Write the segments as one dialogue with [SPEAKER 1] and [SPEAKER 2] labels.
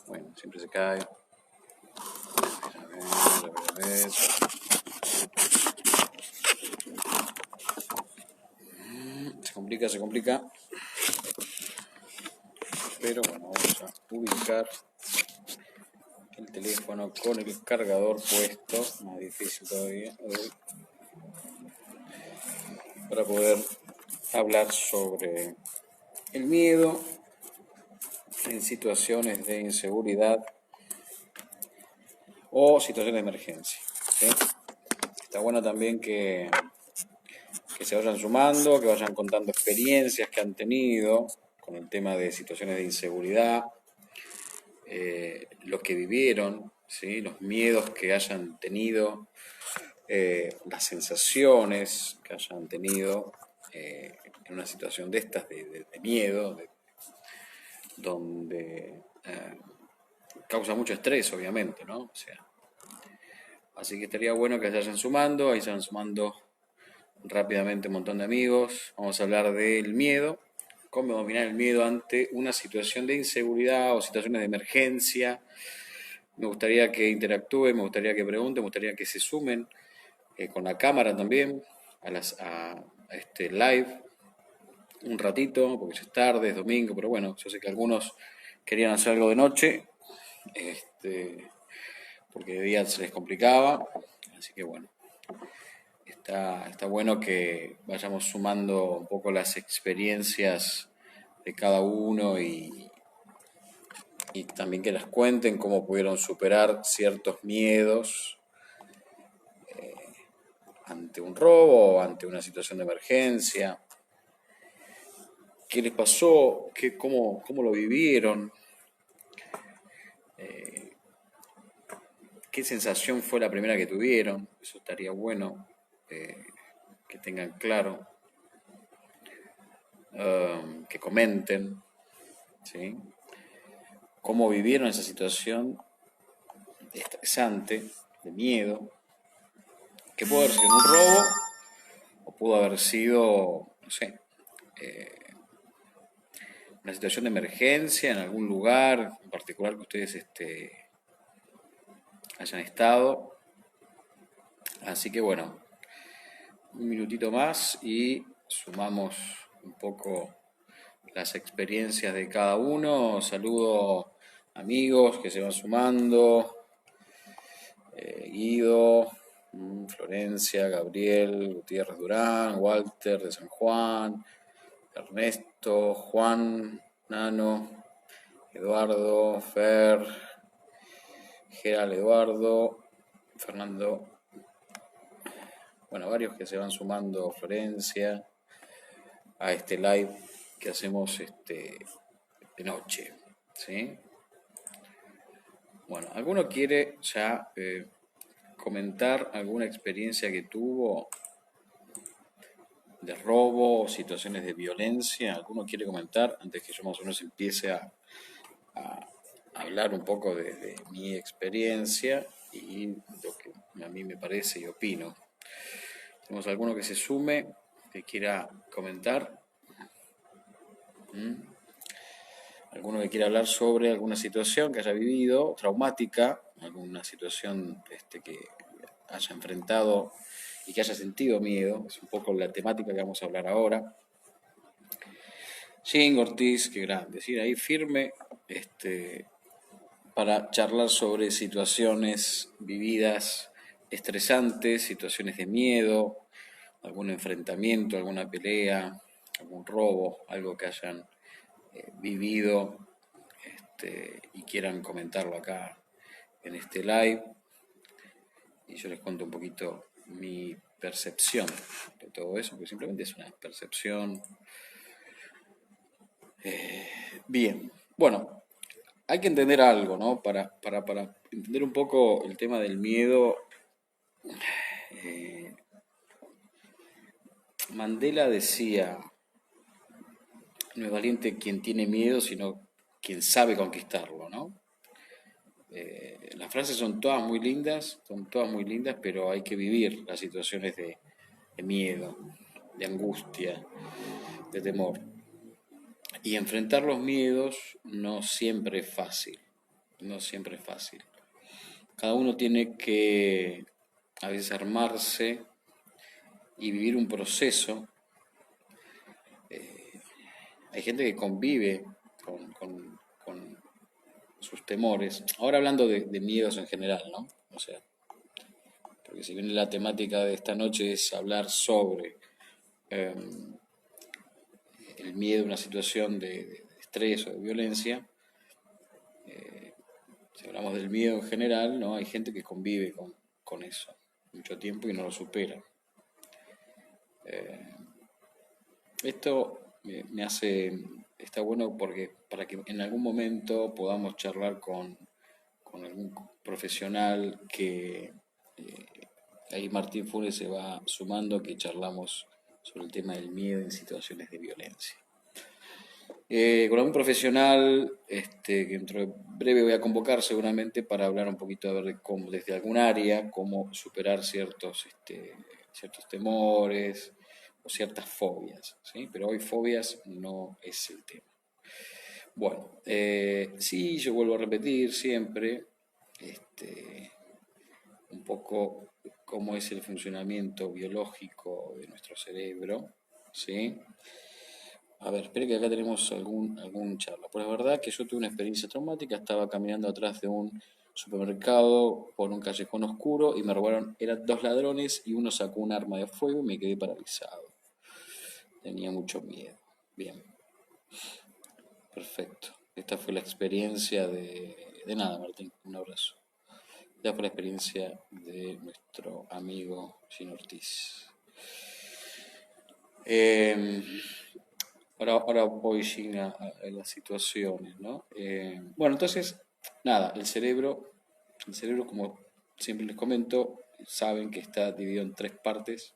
[SPEAKER 1] Bueno, siempre se cae. A ver. Se complica. Pero bueno, vamos a ubicar el teléfono con el cargador puesto. Más difícil todavía. Para poder hablar sobre el miedo en situaciones de inseguridad o situaciones de emergencia, ¿sí? Está bueno también que se vayan sumando, que vayan contando experiencias que han tenido con el tema de situaciones de inseguridad, lo que vivieron, ¿sí? Los miedos que hayan tenido, las sensaciones que hayan tenido en una situación de estas, de miedo, donde causa mucho estrés, obviamente, ¿no? O sea, así que estaría bueno que se vayan sumando, ahí se van sumando rápidamente un montón de amigos. Vamos a hablar del miedo, cómo dominar el miedo ante una situación de inseguridad o situaciones de emergencia. Me gustaría que interactúen, me gustaría que pregunten, me gustaría que se sumen con la cámara también a este live un ratito, porque ya es tarde, es domingo, pero bueno, yo sé que algunos querían hacer algo de noche, porque de día se les complicaba, así que bueno, está bueno que vayamos sumando un poco las experiencias de cada uno y también que las cuenten cómo pudieron superar ciertos miedos ante un robo o ante una situación de emergencia. ¿Qué les pasó? ¿Cómo lo vivieron? ¿Qué sensación fue la primera que tuvieron? Eso estaría bueno que tengan claro, que comenten, ¿sí? Cómo vivieron esa situación estresante, de miedo, que pudo haber sido un robo o pudo haber sido, no sé, una situación de emergencia en algún lugar en particular que ustedes hayan estado. Así que bueno, un minutito más y sumamos un poco las experiencias de cada uno. Saludo amigos que se van sumando. Guido, Florencia, Gabriel, Gutiérrez Durán, Walter de San Juan, Ernesto, Juan, Nano, Eduardo, Fer, Geral Eduardo, Fernando, bueno, varios que se van sumando, Florencia, a este live que hacemos de noche, ¿sí? Bueno, ¿alguno quiere ya comentar alguna experiencia que tuvo de robo o situaciones de violencia? ¿Alguno quiere comentar antes que yo más o menos empiece a hablar un poco de mi experiencia y lo que a mí me parece y opino? ¿Tenemos alguno que se sume, que quiera comentar? ¿Alguno que quiera hablar sobre alguna situación que haya vivido, traumática, alguna situación que haya enfrentado y que haya sentido miedo? Es un poco la temática que vamos a hablar ahora. Jing Ortiz, qué grande, ¿sí? Ahí firme, para charlar sobre situaciones vividas estresantes, situaciones de miedo, algún enfrentamiento, alguna pelea, algún robo, algo que hayan vivido y quieran comentarlo acá en este live. Y yo les cuento un poquito mi percepción de todo eso, porque simplemente es una percepción. Bien, bueno, hay que entender algo, ¿no? Para entender un poco el tema del miedo. Mandela decía, no es valiente quien tiene miedo, sino quien sabe conquistarlo, ¿no? Las frases son todas muy lindas, pero hay que vivir las situaciones de miedo, de angustia, de temor. Y enfrentar los miedos no siempre es fácil, no siempre es fácil. Cada uno tiene que a veces armarse y vivir un proceso. Hay gente que convive con sus temores. Ahora hablando de miedos en general, ¿no? O sea, porque si bien la temática de esta noche es hablar sobre eh, el miedo a una situación de estrés o de violencia, si hablamos del miedo en general, ¿no? Hay gente que convive con eso mucho tiempo y no lo supera. Esto me hace, está bueno porque para que en algún momento podamos charlar con algún profesional que ahí Martín Funes se va sumando, que charlamos sobre el tema del miedo en situaciones de violencia. Con algún profesional que dentro de breve voy a convocar seguramente para hablar un poquito a ver de cómo, desde algún área, cómo superar ciertos temores o ciertas fobias, ¿sí? Pero hoy fobias no es el tema. Bueno, sí, yo vuelvo a repetir siempre un poco cómo es el funcionamiento biológico de nuestro cerebro, ¿sí? A ver, espere que acá tenemos algún charla. Pues la verdad que yo tuve una experiencia traumática, estaba caminando atrás de un supermercado por un callejón oscuro y me robaron, eran dos ladrones y uno sacó un arma de fuego y me quedé paralizado. Tenía mucho miedo. Bien, perfecto. Esta fue la experiencia de nada, Martín, un abrazo. Esta fue la experiencia de nuestro amigo Gino Ortiz. Ahora voy sin a las situaciones, ¿no? Bueno, entonces, nada, el cerebro, como siempre les comento, saben que está dividido en tres partes.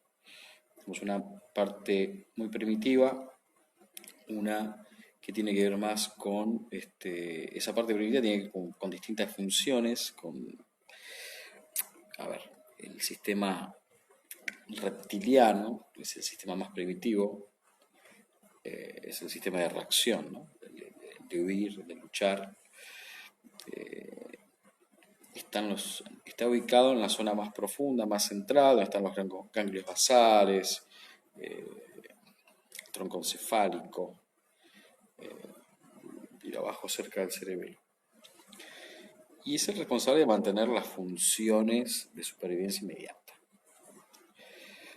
[SPEAKER 1] Tenemos una parte muy primitiva, una que tiene que ver más con, esa parte primitiva tiene que ver con distintas funciones, a ver, el sistema reptiliano, que es el sistema más primitivo, es el sistema de reacción, ¿no? De huir, de luchar. Está ubicado en la zona más profunda, más central, donde están los ganglios basales, el tronco encefálico, y abajo cerca del cerebelo. Y es el responsable de mantener las funciones de supervivencia inmediata,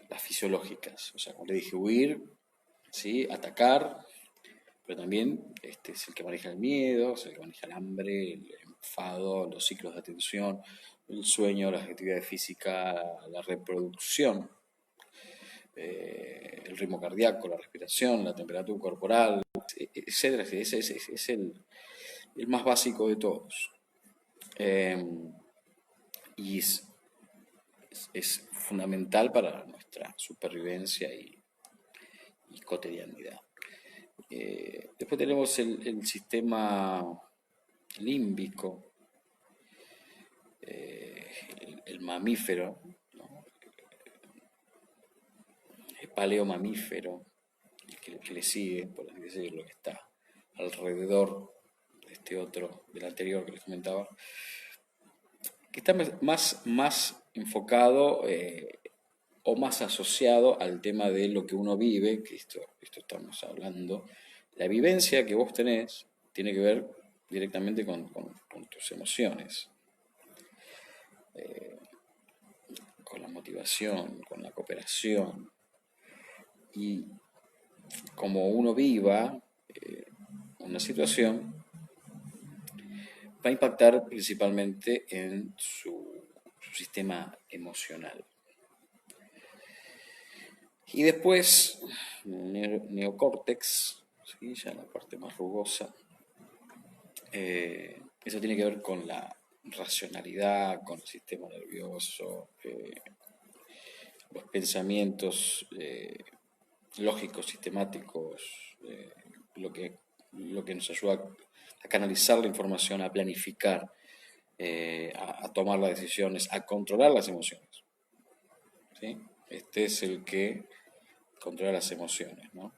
[SPEAKER 1] las fisiológicas. O sea, como le dije, huir, ¿sí? Atacar, pero también es el que maneja el miedo, es el que maneja el hambre, el enfado, los ciclos de atención, el sueño, las actividades físicas, la reproducción, el ritmo cardíaco, la respiración, la temperatura corporal, etcétera. Ese es el más básico de todos. Y es fundamental para nuestra supervivencia y cotidianidad. Después tenemos el sistema límbico, el mamífero, ¿no? El paleomamífero, que le sigue, por así decirlo, que está alrededor de este otro, del anterior que les comentaba, que está más enfocado o más asociado al tema de lo que uno vive, que esto estamos hablando. La vivencia que vos tenés tiene que ver directamente con tus emociones, con la motivación, con la cooperación. Y como uno viva una situación, va a impactar principalmente en su sistema emocional. Y después, neocórtex, ¿sí? Ya la parte más rugosa. Eso tiene que ver con la racionalidad, con el sistema nervioso, los pensamientos lógicos, sistemáticos, lo que nos ayuda a canalizar la información, a planificar, a tomar las decisiones, a controlar las emociones, ¿sí? Este es el que controla las emociones, ¿no?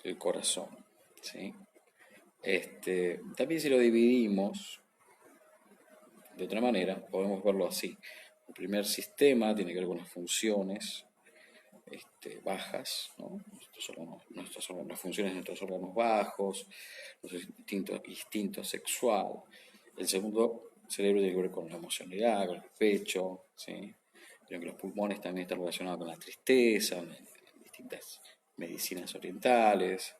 [SPEAKER 1] El corazón. ¿sí? También si lo dividimos de otra manera, podemos verlo así. El primer sistema tiene que ver con las funciones bajas, ¿no? Las funciones de nuestros órganos bajos, nuestro instinto sexual. El segundo cerebro tiene que ver con la emocionalidad, con el pecho, ¿sí? Creo que los pulmones también están relacionados con la tristeza, en distintas medicinas orientales.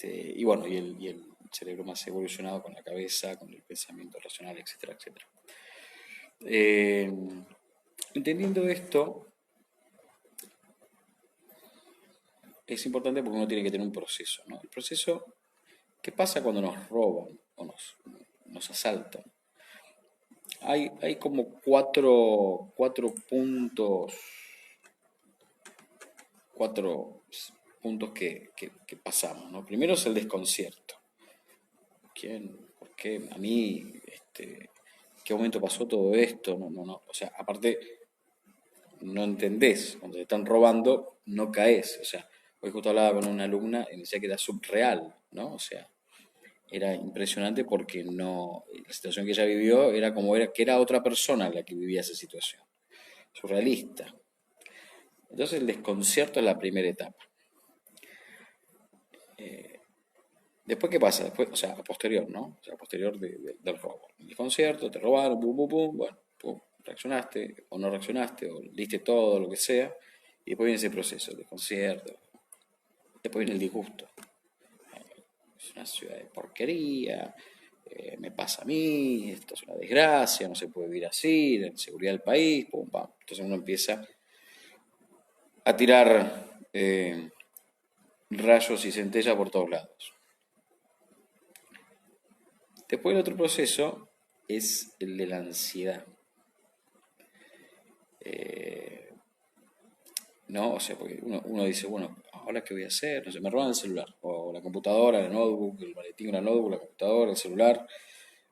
[SPEAKER 1] Y bueno, y el cerebro más evolucionado con la cabeza, con el pensamiento racional, etcétera, etcétera. Eh, Entendiendo esto, es importante porque uno tiene que tener un proceso, ¿no? El proceso, ¿qué pasa cuando nos roban o nos asaltan? Hay como cuatro puntos que pasamos, ¿no? Primero es el desconcierto. ¿Quién? ¿Por qué? A mí, ¿qué momento pasó todo esto? No, no, no. O sea, aparte, no entendés. Cuando te están robando, no caes. O sea, hoy justo hablaba con una alumna y me decía que era subreal, ¿no? O sea, era impresionante porque no, la situación que ella vivió era como que era otra persona la que vivía esa situación. Surrealista. Entonces el desconcierto es la primera etapa. Después, ¿qué pasa? Después, o sea, a posterior, ¿no? O sea, a posterior del robo. El desconcierto, te robaron, pum, pum, pum, bueno, pum, reaccionaste o no reaccionaste, o diste todo, lo que sea, y después viene ese proceso, el desconcierto. Después viene el disgusto. Es una ciudad de porquería, me pasa a mí, esto es una desgracia, no se puede vivir así, la inseguridad del país, pum, pam. Entonces uno empieza a tirar rayos y centellas por todos lados. Después el otro proceso es el de la ansiedad. ¿No? O sea, porque uno dice, bueno, ¿ahora qué voy a hacer? No sé, me roban el celular, o la computadora, el notebook, el maletín, la notebook, la computadora, el celular,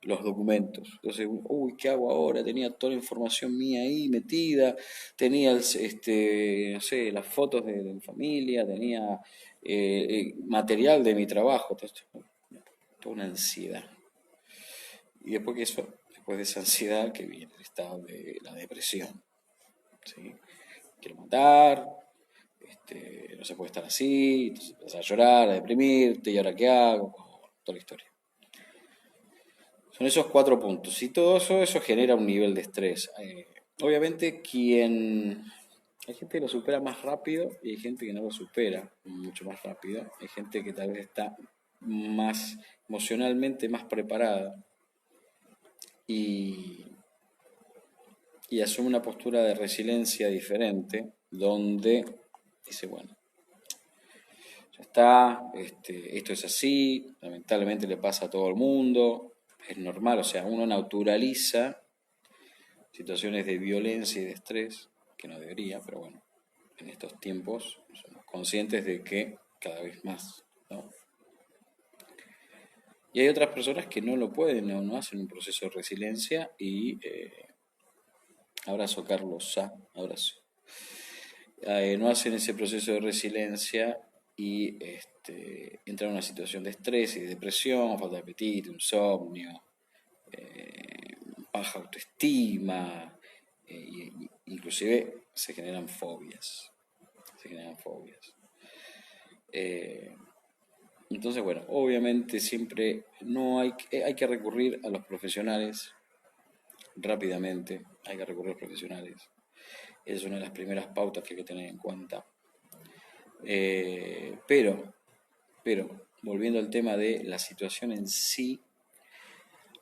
[SPEAKER 1] los documentos. Entonces, uy, ¿qué hago ahora? Tenía toda la información mía ahí metida, tenía, no sé, las fotos de mi familia, tenía material de mi trabajo, todo esto, toda una ansiedad. Y después después de esa ansiedad que viene el estado de la depresión, ¿sí? Quiero matar, no se puede estar así, entonces empiezas a llorar, a deprimirte, ¿y ahora qué hago? Toda la historia. Son esos 4 puntos. Y todo eso genera un nivel de estrés. Obviamente hay gente que lo supera más rápido y hay gente que no lo supera mucho más rápido. Hay gente que tal vez está más emocionalmente más preparada y, y asume una postura de resiliencia diferente donde dice, bueno, ya está, esto es así, lamentablemente le pasa a todo el mundo, es normal, o sea, uno naturaliza situaciones de violencia y de estrés, que no debería, pero bueno, en estos tiempos somos conscientes de que cada vez más, ¿no? Y hay otras personas que no lo pueden o no hacen un proceso de resiliencia y abrazo Carlos abrazo. No hacen ese proceso de resiliencia y entran en una situación de estrés y de depresión, falta de apetito, insomnio, baja autoestima, inclusive se generan fobias. Se generan fobias. Entonces, bueno, obviamente siempre no hay que recurrir a los profesionales rápidamente, hay que recurrir a los profesionales. Es una de las primeras pautas que hay que tener en cuenta. Pero, volviendo al tema de la situación en sí,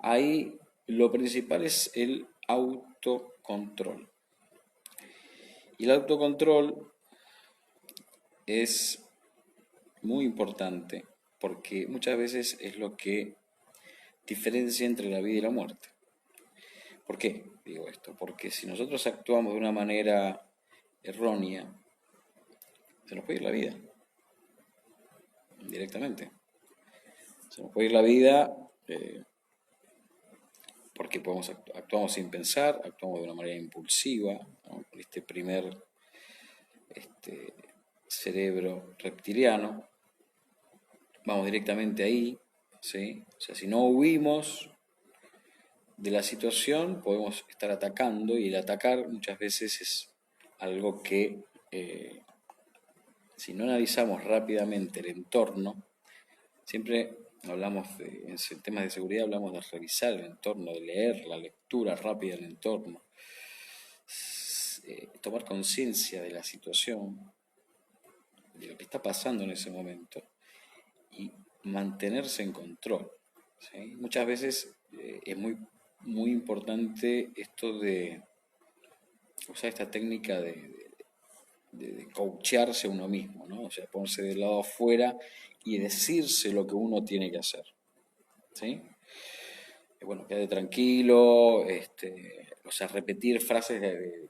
[SPEAKER 1] ahí lo principal es el autocontrol. Y el autocontrol es muy importante porque muchas veces es lo que diferencia entre la vida y la muerte. ¿Por qué digo esto? Porque si nosotros actuamos de una manera errónea, se nos puede ir la vida, directamente. Se nos puede ir la vida porque actuamos sin pensar, actuamos de una manera impulsiva, ¿no? Con este primer cerebro reptiliano, vamos directamente ahí, ¿sí? O sea, si no huimos de la situación, podemos estar atacando, y el atacar muchas veces es algo que, si no analizamos rápidamente el entorno, siempre hablamos en temas de seguridad, hablamos de revisar el entorno, de leer la lectura rápida del entorno, tomar conciencia de la situación, de lo que está pasando en ese momento, y mantenerse en control, ¿sí? Muchas veces es muy importante esto de usar esta técnica de coachearse a uno mismo, ¿no? O sea, ponerse del lado afuera y decirse lo que uno tiene que hacer, ¿sí? Bueno, quede tranquilo, o sea, repetir frases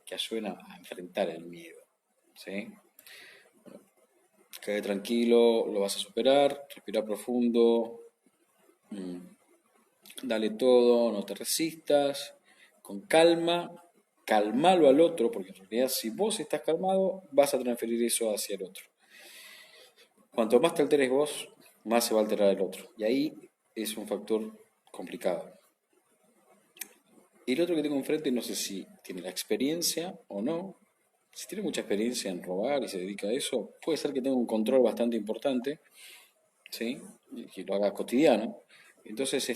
[SPEAKER 1] que ayuden a enfrentar el miedo, ¿sí? Quede tranquilo, lo vas a superar, respira profundo, mm, dale todo, no te resistas, con calma, calmalo al otro, porque en realidad si vos estás calmado, vas a transferir eso hacia el otro. Cuanto más te alteres vos, más se va a alterar el otro. Y ahí es un factor complicado. Y el otro que tengo enfrente, no sé si tiene la experiencia o no. Si tiene mucha experiencia en robar y se dedica a eso, puede ser que tenga un control bastante importante, ¿sí? Y que lo haga cotidiano. Entonces,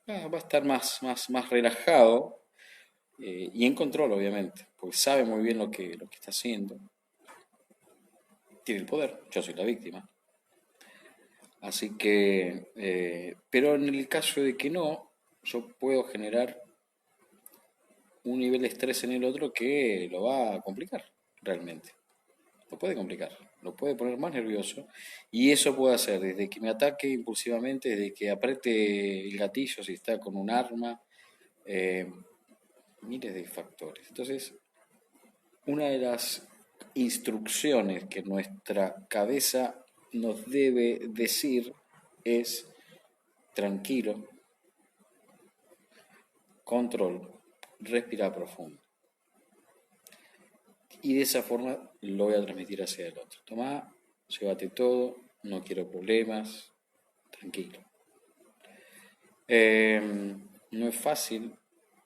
[SPEAKER 1] va a estar más relajado, y en control, obviamente, porque sabe muy bien lo que está haciendo. Tiene el poder, yo soy la víctima. Así que, pero en el caso de que no, yo puedo generar un nivel de estrés en el otro que lo va a complicar, realmente. Lo puede complicar, lo puede poner más nervioso, y eso puede hacer desde que me ataque impulsivamente, desde que apriete el gatillo si está con un arma, eh, miles de factores. Entonces, una de las instrucciones que nuestra cabeza nos debe decir es: tranquilo, control, respira profundo. Y de esa forma lo voy a transmitir hacia el otro. Tomá, llévate todo, no quiero problemas, tranquilo. No es fácil,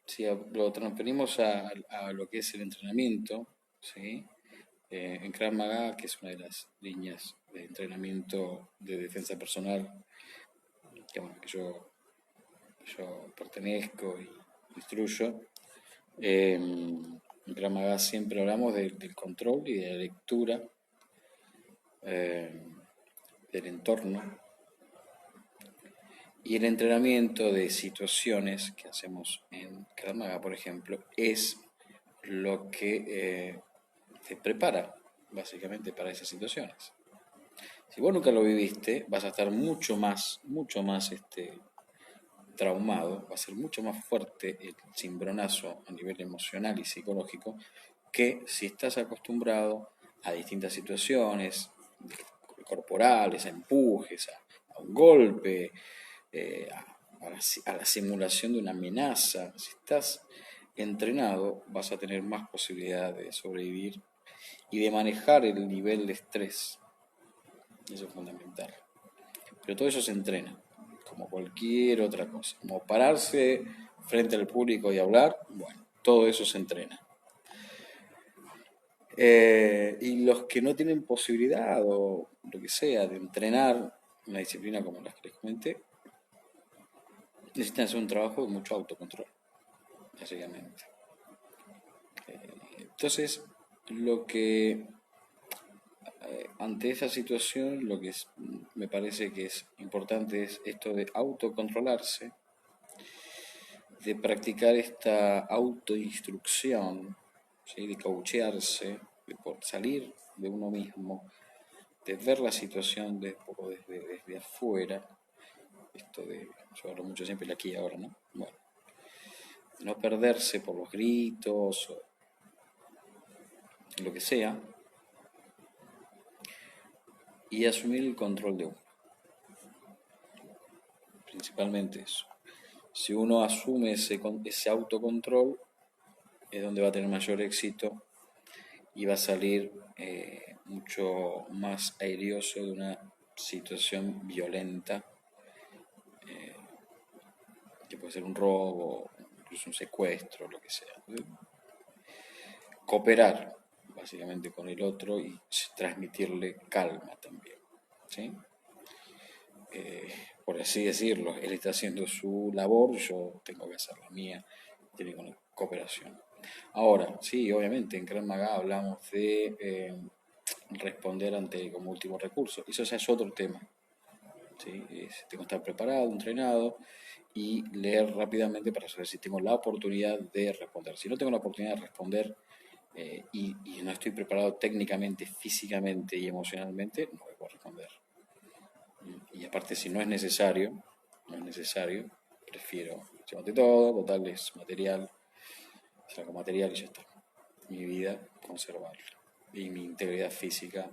[SPEAKER 1] si lo transferimos a lo que es el entrenamiento, ¿sí? En Krav Maga, que es una de las líneas de entrenamiento de defensa personal que, bueno, que yo pertenezco y instruyo, en Krav Maga siempre hablamos del control y de la lectura, eh, del entorno, y el entrenamiento de situaciones que hacemos en Krav Maga, por ejemplo, es lo que te prepara básicamente para esas situaciones. Si vos nunca lo viviste, vas a estar mucho más traumado, va a ser mucho más fuerte el cimbronazo a nivel emocional y psicológico que si estás acostumbrado a distintas situaciones corporales, a empujes, a un golpe, a la simulación de una amenaza. Si estás entrenado, vas a tener más posibilidad de sobrevivir y de manejar el nivel de estrés. Eso es fundamental. Pero todo eso se entrena, como cualquier otra cosa. Como pararse frente al público y hablar, bueno, todo eso se entrena. Y los que no tienen posibilidad o lo que sea de entrenar una disciplina como las que les comenté, necesitan hacer un trabajo de mucho autocontrol, básicamente. Entonces, lo que ante esa situación, lo que me parece que es importante es esto de autocontrolarse, de practicar esta autoinstrucción, ¿sí? De coachearse, de salir de uno mismo, de ver la situación desde afuera, esto de, yo hablo mucho siempre el aquí y ahora, ¿no? Bueno, no perderse por los gritos o lo que sea, y asumir el control de uno, principalmente eso. Si uno asume ese autocontrol, es donde va a tener mayor éxito y va a salir mucho más airioso de una situación violenta, que puede ser un robo, incluso un secuestro, lo que sea. Cooperar básicamente con el otro y transmitirle calma también, ¿sí? Por así decirlo, él está haciendo su labor, yo tengo que hacer la mía, tiene con cooperación. Ahora, sí, obviamente en Krav Maga hablamos de responder ante como último recurso, eso ya es otro tema, ¿sí? Tengo que estar preparado, entrenado y leer rápidamente para saber si tengo la oportunidad de responder. Si no tengo la oportunidad de responder y no estoy preparado técnicamente, físicamente y emocionalmente, no voy a poder responder. Y aparte, si no es necesario, prefiero llevarte todo, total es material, saco material y ya está. Mi vida, conservarla. Y mi integridad física,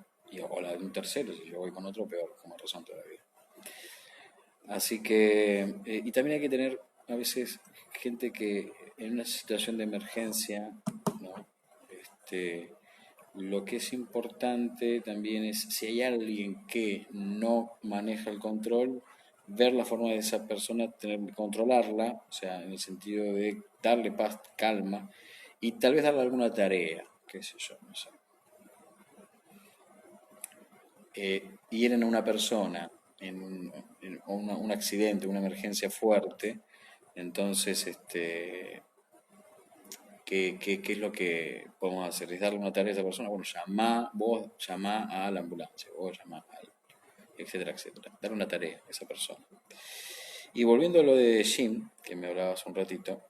[SPEAKER 1] o la de un tercero, si yo voy con otro, peor, con más razón todavía. Así que, y también hay que tener a veces gente que en una situación de emergencia, ¿no? Lo que es importante también es, si hay alguien que no maneja el control, ver la forma de esa persona, controlarla, o sea, en el sentido de darle paz, calma, y tal vez darle alguna tarea, qué sé yo, no sé. Hieren a una persona un accidente, una emergencia fuerte, entonces, ¿qué es lo que podemos hacer? ¿Es darle una tarea a esa persona? Bueno, vos llamá a la ambulancia, vos llamá al, etcétera, etcétera. Dar una tarea a esa persona. Y volviendo a lo de Jim, que me hablaba hace un ratito,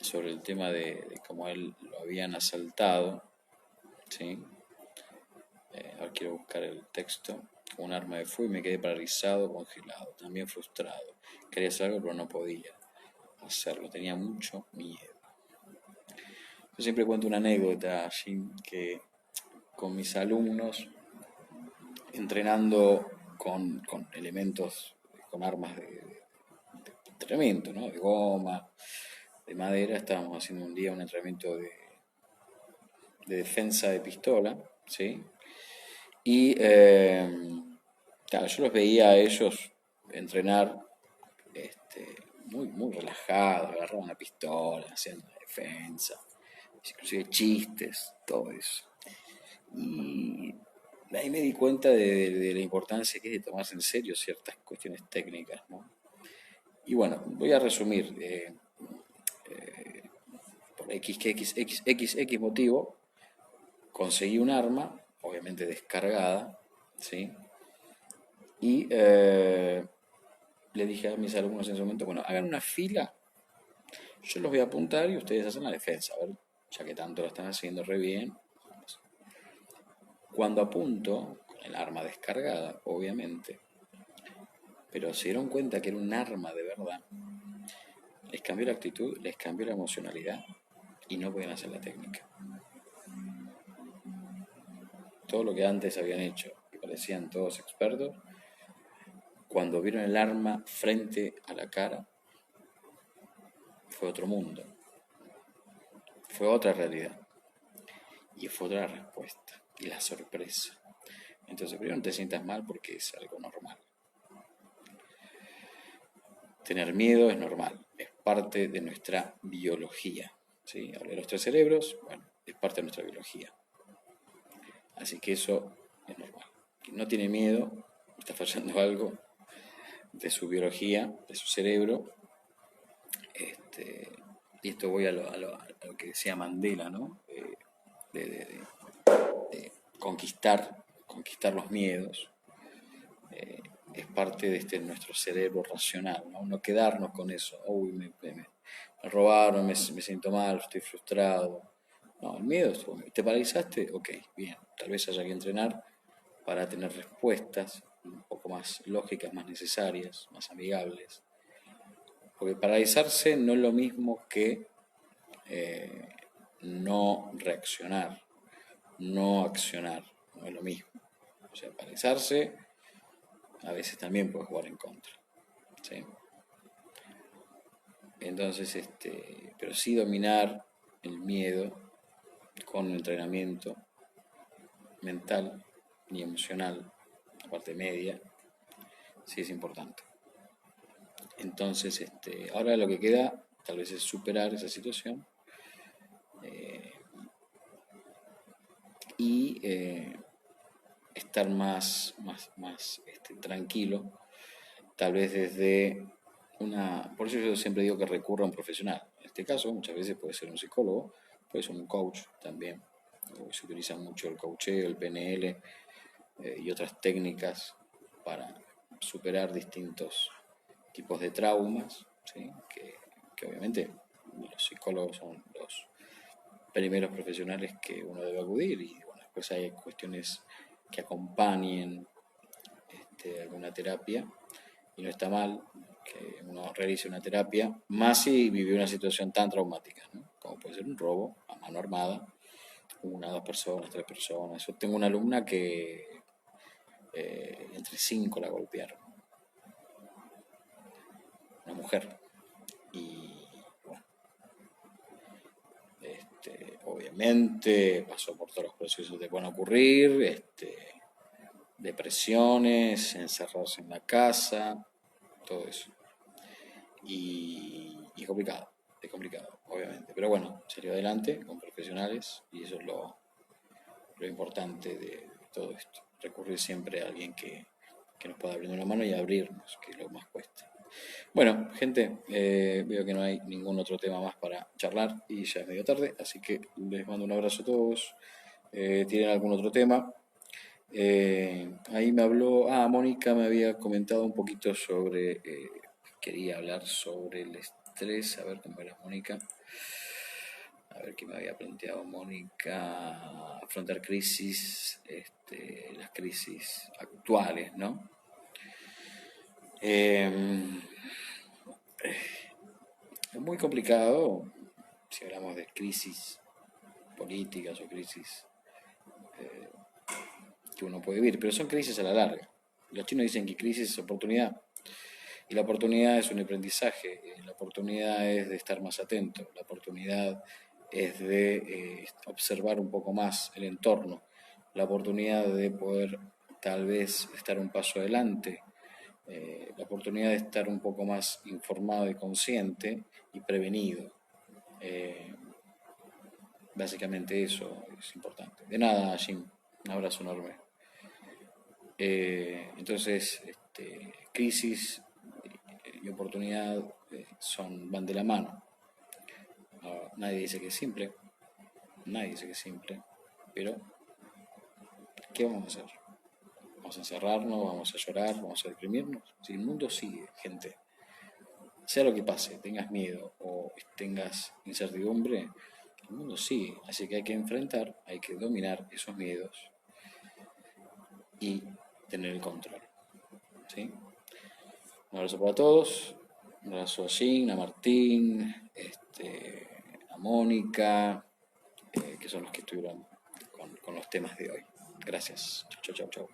[SPEAKER 1] sobre el tema de cómo él lo habían asaltado, ¿sí? Ahora quiero buscar el texto. Un arma de fuego y me quedé paralizado, congelado, también frustrado. Quería hacer algo, pero no podía hacerlo, tenía mucho miedo. Yo siempre cuento una anécdota, Jim, que con mis alumnos, entrenando con elementos, con armas de entrenamiento, ¿no? De goma, de madera, estábamos haciendo un día un entrenamiento de defensa de pistola, ¿sí? Y claro, yo los veía a ellos entrenar muy relajados, agarraban la pistola, hacían la defensa, inclusive chistes, todo eso. Y ahí me di cuenta de la importancia que es de tomarse en serio ciertas cuestiones técnicas, ¿no? Y bueno, voy a resumir. Por X motivo, conseguí un arma, obviamente descargada, ¿sí? Y le dije a mis alumnos en ese momento, bueno, hagan una fila, yo los voy a apuntar y ustedes hacen la defensa, a ver, ya que tanto lo están haciendo re bien. Cuando apunto, con el arma descargada, obviamente, pero se dieron cuenta que era un arma de verdad, les cambió la actitud, les cambió la emocionalidad y no podían hacer la técnica. Todo lo que antes habían hecho y parecían todos expertos, cuando vieron el arma frente a la cara, fue otro mundo, fue otra realidad y fue otra respuesta y la sorpresa. Entonces, primero no te sientas mal porque es algo normal. Tener miedo es normal, es parte de nuestra biología. ¿Sí? Hablé de los tres cerebros, bueno, es parte de nuestra biología. Así que eso es normal. Quien no tiene miedo, está fallando algo de su biología, de su cerebro. Y esto voy a lo que decía Mandela, ¿no? De conquistar los miedos. Es parte de nuestro cerebro racional, ¿no? No quedarnos con eso. Uy, me robaron, me siento mal, estoy frustrado. No, el miedo estuvo. ¿Te paralizaste? Ok, bien. Tal vez haya que entrenar para tener respuestas un poco más lógicas, más necesarias, más amigables. Porque paralizarse no es lo mismo que no reaccionar, no accionar, no es lo mismo. O sea, paralizarse a veces también puede jugar en contra, ¿sí? Entonces, pero sí dominar el miedo con entrenamiento mental y emocional parte media, sí es importante. Entonces, ahora lo que queda tal vez es superar esa situación y estar más tranquilo, tal vez desde por eso yo siempre digo que recurra a un profesional. En este caso, muchas veces puede ser un psicólogo, puede ser un coach también. Se utiliza mucho el coacheo, el PNL y otras técnicas para superar distintos tipos de traumas, ¿sí? Que obviamente los psicólogos son los primeros profesionales que uno debe acudir y bueno, después hay cuestiones que acompañen alguna terapia y no está mal que uno realice una terapia, más si vivió una situación tan traumática, ¿no? Como puede ser un robo a mano armada, una, dos personas, tres personas. Yo tengo una alumna que entre cinco la golpearon, una mujer, y bueno, obviamente pasó por todos los procesos que pueden ocurrir, depresiones, encerrarse en la casa, todo eso. Y es complicado, obviamente. Pero bueno, salió adelante con profesionales y eso es lo importante de todo esto. Recurrir siempre a alguien que nos pueda abrir una mano y abrirnos, que es lo más cuesta. Bueno, gente, veo que no hay ningún otro tema más para charlar y ya es medio tarde, así que les mando un abrazo a todos. ¿Tienen algún otro tema? Ahí me habló, Mónica me había comentado un poquito sobre, quería hablar sobre el estrés, a ver cómo era Mónica, a ver qué me había planteado Mónica, afrontar crisis, las crisis actuales, ¿no? Es muy complicado si hablamos de crisis políticas o crisis que uno puede vivir, pero son crisis a la larga. Los chinos dicen que crisis es oportunidad. Y la oportunidad es un aprendizaje, la oportunidad es de estar más atento, la oportunidad es de observar un poco más el entorno, la oportunidad de poder tal vez estar un paso adelante, la oportunidad de estar un poco más informado y consciente y prevenido. Básicamente eso es importante. De nada, Jim, un abrazo enorme. Entonces, crisis y oportunidad van de la mano. Nadie dice que es simple, pero ¿qué vamos a hacer? ¿Vamos a encerrarnos? ¿Vamos a llorar? ¿Vamos a deprimirnos? Si el mundo sigue, gente, sea lo que pase, tengas miedo o tengas incertidumbre, el mundo sigue, así que hay que enfrentar, hay que dominar esos miedos y tener el control, ¿sí? Un abrazo para todos, un abrazo a Jean, a Martín, a Mónica, que son los que estuvieron con los temas de hoy. Gracias. Chau, chau, chau.